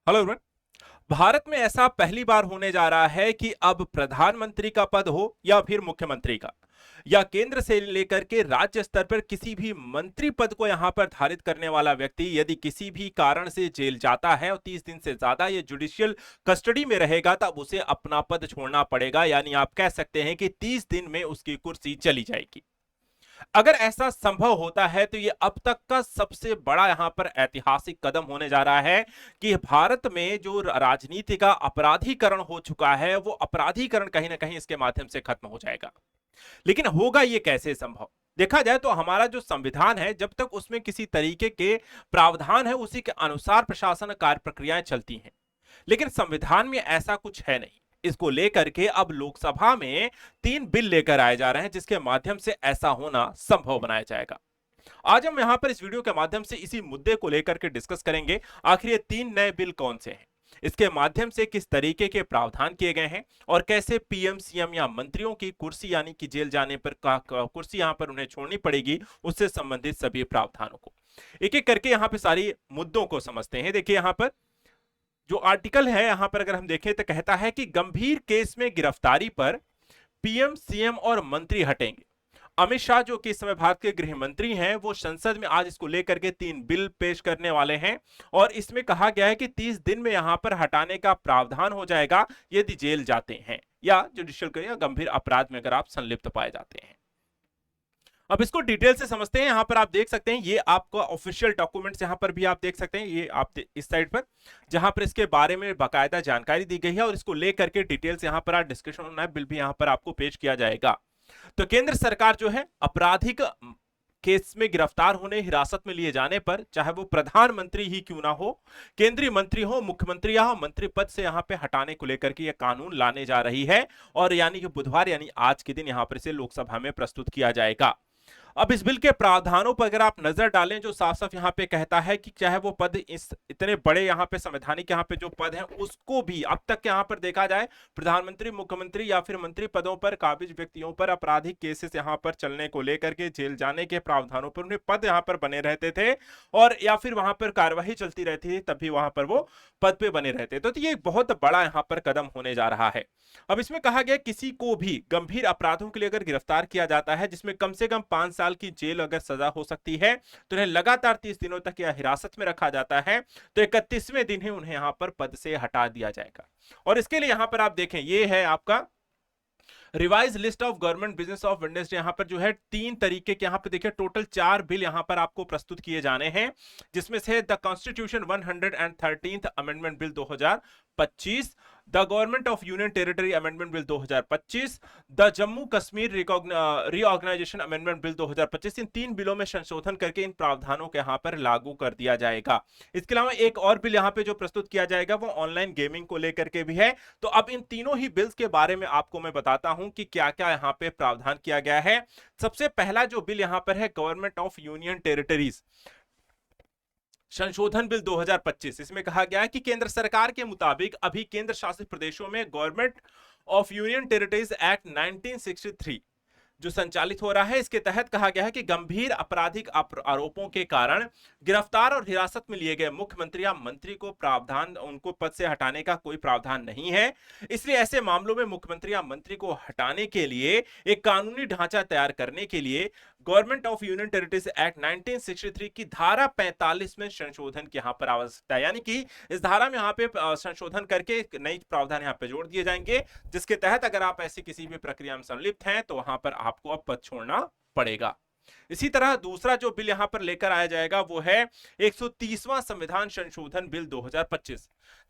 Hello everyone. Bharat में ऐसा पहली बार होने जा रहा है कि अब प्रधानमंत्री का पद हो या फिर मुख्यमंत्री का, या केंद्र से लेकर के राज्य स्तर पर किसी भी मंत्री पद को यहां पर धारित करने वाला व्यक्ति यदि किसी भी कारण से जेल जाता है और 30 दिन से ज्यादा ये जुडिशियल कस्टडी में रहेगा, तब उसे अपना पद छोड़ना पड़ेगा। यानी आप कह सकते हैं कि 30 दिन में उसकी कुर्सी चली जाएगी। अगर ऐसा संभव होता है तो ये अब तक का सबसे बड़ा यहां पर ऐतिहासिक कदम होने जा रहा है कि भारत में जो राजनीति का अपराधीकरण हो चुका है, वो अपराधीकरण कहीं ना कहीं इसके माध्यम से खत्म हो जाएगा। लेकिन होगा ये कैसे संभव? देखा जाए तो हमारा जो संविधान है, जब तक उसमें किसी तरीके के प्रावधान है, उसी के अनुसार प्रशासन कार्य प्रक्रियाएं चलती हैं। लेकिन संविधान में ऐसा कुछ है नहीं। इसको लेकर के अब लोकसभा में 3 बिल लेकर आए जा रहे हैं, जिसके माध्यम से ऐसा होना संभव बनाया जाएगा। आज हम यहां पर इस वीडियो के माध्यम से इसी मुद्दे को लेकर के डिस्कस करेंगे। आखिर ये 3 नए बिल कौन से हैं, इसके माध्यम से किस तरीके के प्रावधान किए गए हैं, और कैसे पीएम सीएम या मंत्रियों की कुर्सी यानी कि जेल जाने पर कुर्सी यहां पर उन्हें छोड़नी पड़ेगी, उससे संबंधित सभी प्रावधानों को एक एक करके यहां पर सारी मुद्दों को समझते हैं। देखिए यहां पर जो आर्टिकल है, यहां पर अगर हम देखें तो कहता है कि गंभीर केस में गिरफ्तारी पर पीएम सीएम और मंत्री हटेंगे। अमित शाह जो कि इस समय भारत के गृह मंत्री हैं, वो संसद में आज इसको लेकर के 3 बिल पेश करने वाले हैं। और इसमें कहा गया है कि 30 दिन में यहां पर हटाने का प्रावधान हो जाएगा यदि जेल जाते हैं या जुडिशियल या गंभीर अपराध में अगर आप संलिप्त पाए जाते हैं। अब इसको डिटेल से समझते हैं। यहां पर आप देख सकते हैं, ये आपका ऑफिशियल डॉक्यूमेंट्स यहां पर भी आप देख सकते हैं, ये आप इस साइड पर जहां पर इसके बारे में बाकायदा जानकारी दी गई है, और इसको लेकर के डिटेल्स यहां पर आज डिस्कशन होना है। बिल भी यहां पर आपको पेश किया जाएगा। तो केंद्र सरकार जो है आपराधिक केस में गिरफ्तार होने, हिरासत में लिए जाने पर, चाहे वो प्रधानमंत्री ही क्यों ना हो, केंद्रीय मंत्री हो, मुख्यमंत्री या मंत्री पद से यहां पे हटाने को लेकर के यह कानून लाने जा रही है। और यानी कि बुधवार यानी आज के दिन यहां पर इसे लोकसभा में प्रस्तुत किया जाएगा। अब इस बिल के प्रावधानों पर अगर आप नजर डालें, जो साफ साफ यहाँ पे कहता है कि चाहे वो पद इस इतने बड़े यहाँ पे संवैधानिक यहाँ पे जो पद हैं, उसको भी अब तक यहाँ पर देखा जाए प्रधानमंत्री, मुख्यमंत्री या फिर मंत्री पदों पर काबिज व्यक्तियों पर आपराधिक केसेस यहाँ पर चलने को लेकर के जेल जाने के प्रावधानों पर उन्हें पद यहाँ पर बने रहते थे, और या फिर वहां पर कार्यवाही चलती रहती थी, तब भी वहां पर वो पद पे बने रहते। तो ये बहुत बड़ा यहाँ पर कदम होने जा रहा है। अब इसमें कहा गया किसी को भी गंभीर अपराधों के लिए अगर गिरफ्तार किया जाता है, जिसमें कम से कम 5 साल की जेल अगर सजा हो सकती है, तो उन्हें लगातार 30 दिनों तक या हिरासत में रखा जाता है, तो 31वें दिन ही उन्हें यहां पर पद से हटा दिया जाएगा। और इसके लिए यहां पर आप देखें, ये है आपका revise list of government business of Wednesday. यहां पर जो है 3 तरीके के यहां पर देखिए टोटल 4 बिल यहां पर आपको प्रस्तुत किए जाने हैं, जिसमें से the constitution 113th amendment bill 2025, the government of union territory amendment bill 2025, the Jammu Kashmir reorganisation amendment bill 2025। इन 3 बिलों में संशोधन करके इन प्रावधानों के यहां पर लागू कर दिया जाएगा। इसके अलावा एक और बिल यहां पे जो प्रस्तुत किया जाएगा वो ऑनलाइन गेमिंग को लेकर के भी है। तो अब इन तीनों ही बिल्स के बारे में आपको मैं बताता हूं कि क्या क्या यहां पे प्रावधान किया गया है। सबसे पहला जो बिल यहां पर है, गवर्नमेंट ऑफ यूनियन टेरिटरीज संशोधन बिल 2025। इसमें कहा गया है कि केंद्र सरकार के मुताबिक अभी केंद्र शासित प्रदेशों में government of union territories act 1963 जो संचालित हो रहा है, इसके तहत कहा गया है कि गंभीर आपराधिक आरोपों के कारण गिरफ्तार और हिरासत में लिए गए मुख्यमंत्री या मंत्री को प्रावधान उनको पद से हटाने का कोई प्रावधान नहीं है। इसलिए ऐसे मामलों में मुख्यमंत्री या मंत्री को हटाने के लिए एक कानूनी ढांचा तैयार करने के लिए government of union territories act 1963 की धारा 45 में संशोधन की यहां पर आवश्यकता है। यानी कि इस धारा में यहां पे संशोधन करके नई प्रावधान यहां पे जोड़ दिए जाएंगे, जिसके तहत अगर आप ऐसी किसी भी प्रक्रिया में संलिप्त हैं तो वहां पर आपको अब पद छोड़ना पड़ेगा। इसी तरह दूसरा जो बिल यहां पर लेकर आया जाएगा वो है 130वां संविधान संशोधन बिल 2025,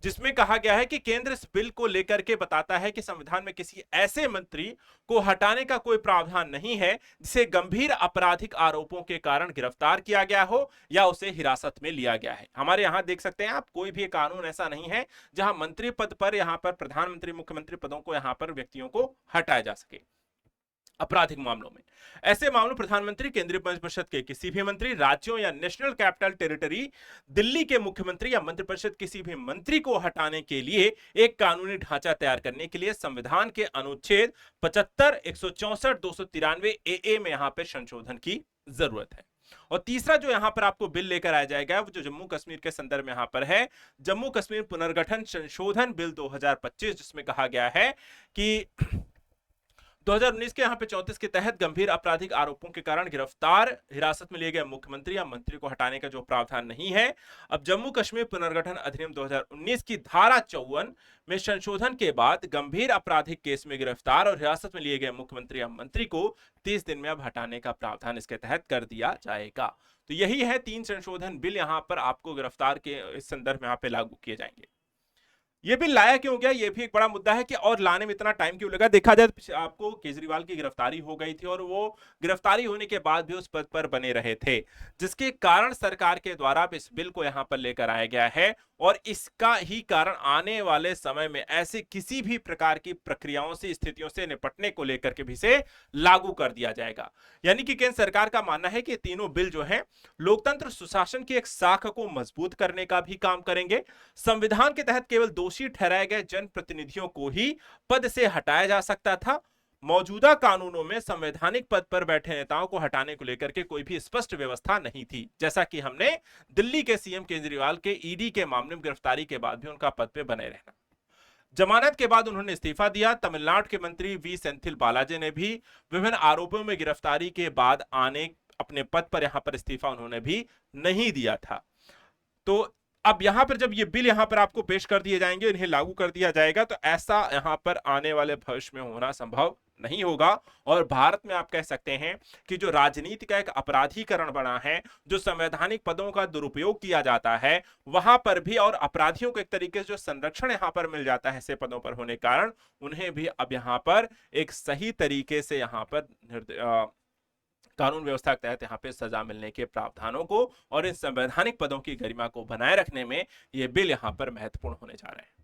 जिसमें कहा गया है कि केंद्र इस बिल को लेकर के बताता है कि संविधान में किसी ऐसे मंत्री को हटाने का कोई प्रावधान नहीं है जिसे गंभीर आपराधिक आरोपों के कारण गिरफ्तार किया गया हो या उसे हिरासत में लिया गया है। हमारे यहां देख सकते हैं आप, कोई भी कानून ऐसा नहीं है जहां मंत्री पद पर यहां पर प्रधानमंत्री, मुख्यमंत्री पदों को यहां पर व्यक्तियों को हटाया जा सके। आपराधिक मामलों में ऐसे मामलों प्रधानमंत्री, केंद्रीय मंत्रिपरिषद के किसी भी मंत्री, राज्यों या नेशनल कैपिटल टेरिटरी, दिल्ली के मुख्यमंत्री या मंत्रिपरिषद किसी भी मंत्री को हटाने के लिए एक कानूनी ढांचा तैयार करने के लिए संविधान के अनुच्छेद 75, 164, 293 ए में यहां पे संशोधन की जरूरत है। और तीसरा जो यहां पर आपको बिल लेकर आया जाएगा वो जो जम्मू कश्मीर के संदर्भ में यहां पर है, जम्मू कश्मीर पुनर्गठन संशोधन बिल 2025, जिसमें कहा गया है कि 2019 के यहां पे 34 के तहत गंभीर आपराधिक आरोपों के कारण गिरफ्तार हिरासत में लिए गए मुख्यमंत्री या मंत्री को हटाने का जो प्रावधान नहीं है, अब जम्मू कश्मीर पुनर्गठन अधिनियम 2019 की धारा 54 में संशोधन के बाद गंभीर आपराधिक केस में गिरफ्तार और हिरासत में लिए गए मुख्यमंत्री या मंत्री को 30 दिन में अब हटाने का प्रावधान इसके तहत कर दिया जाएगा। तो यही है 3 संशोधन बिल यहां पर आपको गिरफ्तार के इस संदर्भ में यहां पे लागू किए जाएंगे। ये बिल लाया क्यों गया, ये भी एक बड़ा मुद्दा है कि और लाने में इतना टाइम क्यों लगा। देखा जाए तो आपको केजरीवाल की गिरफ्तारी हो गई थी और वो गिरफ्तारी होने के बाद भी उस पद पर बने रहे थे, जिसके कारण सरकार के द्वारा इस बिल को यहां पर लेकर आया गया है और इसका ही कारण आने वाले समय में ऐसे किसी भी प्रकार की प्रक्रियाओं से, स्थितियों से निपटने को लेकर के भी से लागू कर दिया जाएगा। यानी कि केंद्र सरकार का मानना है कि तीनों बिल जो हैं लोकतंत्र सुशासन की एक शाख को मजबूत करने का भी काम करेंगे। संविधान के तहत केवल दोषी ठहराए गए जनप्रतिनिधियों को ही पद से हटाया जा सकता था। मौजूदा कानूनों में संवैधानिक पद पर बैठे नेताओं को हटाने को लेकर के कोई भी स्पष्ट व्यवस्था नहीं थी, जैसा कि हमने दिल्ली के सीएम केजरीवाल के ईडी के मामले में गिरफ्तारी के बाद भी उनका पद पे बने रहना। जमानत के बाद उन्होंने इस्तीफा दिया। तमिलनाडु के मंत्री वी सेंथिल बालाजी ने भी विभिन्न आरोपों में गिरफ्तारी के बाद आने अपने पद पर यहां पर इस्तीफा उन्होंने भी नहीं दिया था। तो अब यहां पर जब ये बिल यहां पर आपको पेश कर दिए जाएंगे, इन्हें लागू कर दिया जाएगा, तो ऐसा यहां पर आने वाले भविष्य में होना संभव नहीं होगा। और भारत में आप कह सकते हैं कि जो राजनीति का एक अपराधीकरण बना है, जो संवैधानिक पदों का दुरुपयोग किया जाता है वहां पर भी, और अपराधियों को एक तरीके से जो संरक्षण यहां पर मिल जाता है ऐसे पदों पर होने के कारण, उन्हें भी अब यहां पर एक सही तरीके से यहां पर कानून व्यवस्था के तहत यहां पे सजा मिलने के प्रावधानों को और इन संवैधानिक पदों की गरिमा को बनाए रखने में ये बिल यहां पर महत्वपूर्ण होने जा रहे हैं।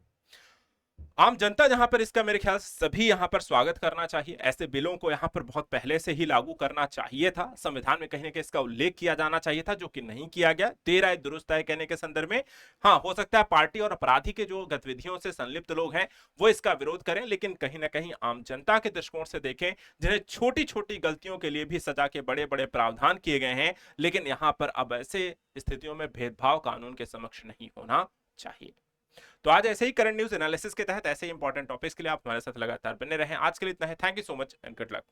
आम जनता जहां पर इसका मेरे ख्याल से सभी यहां पर स्वागत करना चाहिए। ऐसे बिलों को यहां पर बहुत पहले से ही लागू करना चाहिए था, संविधान में कहीं ना कहीं इसका उल्लेख किया जाना चाहिए था, जो कि नहीं किया गया। देर आए दुरुस्त आए कहने के संदर्भ में हाँ, हो सकता है पार्टी और अपराधी के जो गतिविधियों से संलिप्त लोग हैं वो इसका विरोध करें, लेकिन कहीं ना कहीं आम जनता के दृष्टिकोण से देखें, जिन्हें छोटी छोटी गलतियों के लिए भी सजा के बड़े बड़े प्रावधान किए गए हैं, लेकिन यहां पर अब ऐसे स्थितियों में भेदभाव कानून के समक्ष नहीं होना चाहिए। तो आज ऐसे ही करंट न्यूज एनालिसिस के तहत ऐसे ही इंपॉर्टेंट टॉपिक्स के लिए आप हमारे साथ लगातार बने रहें। आज के लिए इतना है। Thank you so much and good luck.